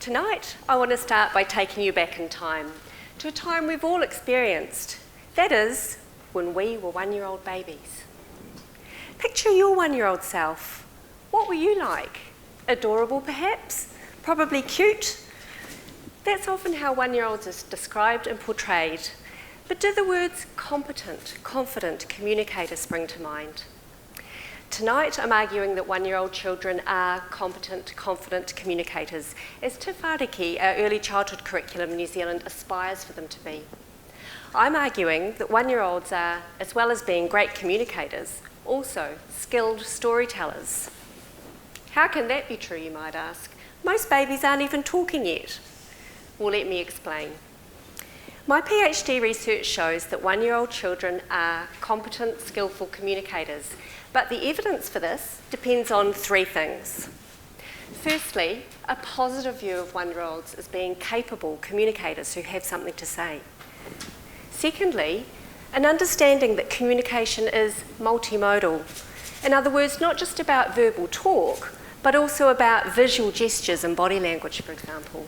Tonight, I want to start by taking you back in time, to a time we've all experienced. That is, when we were one-year-old babies. Picture your one-year-old self. What were you like? Adorable, perhaps? Probably cute? That's often how one-year-olds are described and portrayed. But do the words competent, confident, communicator spring to mind? Tonight, I'm arguing that one-year-old children are competent, confident communicators, as Te Whāriki, our early childhood curriculum in New Zealand, aspires for them to be. I'm arguing that one-year-olds are, as well as being great communicators, also skilled storytellers. How can that be true, you might ask? Most babies aren't even talking yet. Well, let me explain. My PhD research shows that one-year-old children are competent, skillful communicators, but the evidence for this depends on three things. Firstly, a positive view of one-year-olds as being capable communicators who have something to say. Secondly, an understanding that communication is multimodal. In other words, not just about verbal talk, but also about visual gestures and body language, for example.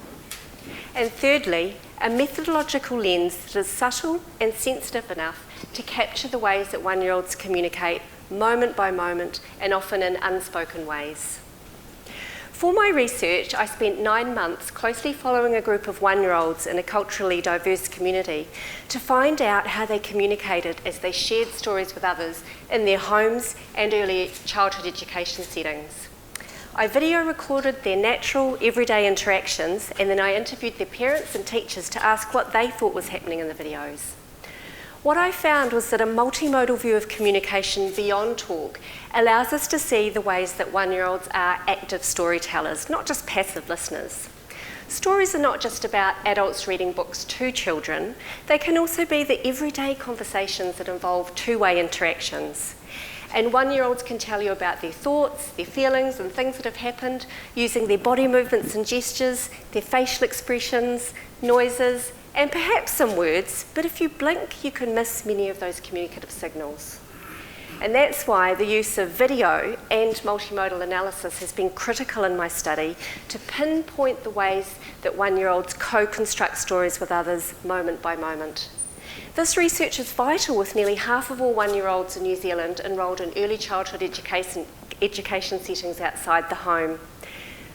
And thirdly, a methodological lens that is subtle and sensitive enough to capture the ways that one-year-olds communicate moment by moment and often in unspoken ways. For my research, I spent 9 months closely following a group of one-year-olds in a culturally diverse community to find out how they communicated as they shared stories with others in their homes and early childhood education settings. I video recorded their natural, everyday interactions, and then I interviewed their parents and teachers to ask what they thought was happening in the videos. What I found was that a multimodal view of communication beyond talk allows us to see the ways that one-year-olds are active storytellers, not just passive listeners. Stories are not just about adults reading books to children, they can also be the everyday conversations that involve two-way interactions. And one-year-olds can tell you about their thoughts, their feelings and things that have happened using their body movements and gestures, their facial expressions, noises, and perhaps some words, but if you blink, you can miss many of those communicative signals. And that's why the use of video and multimodal analysis has been critical in my study to pinpoint the ways that one-year-olds co-construct stories with others moment by moment. This research is vital with nearly half of all one-year-olds in New Zealand enrolled in early childhood education settings outside the home.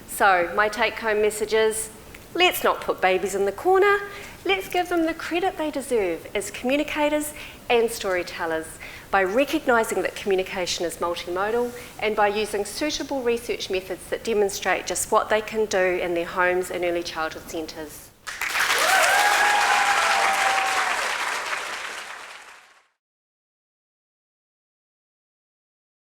So my take-home message is, let's not put babies in the corner. Let's give them the credit they deserve as communicators and storytellers by recognising that communication is multimodal and by using suitable research methods that demonstrate just what they can do in their homes and early childhood centres.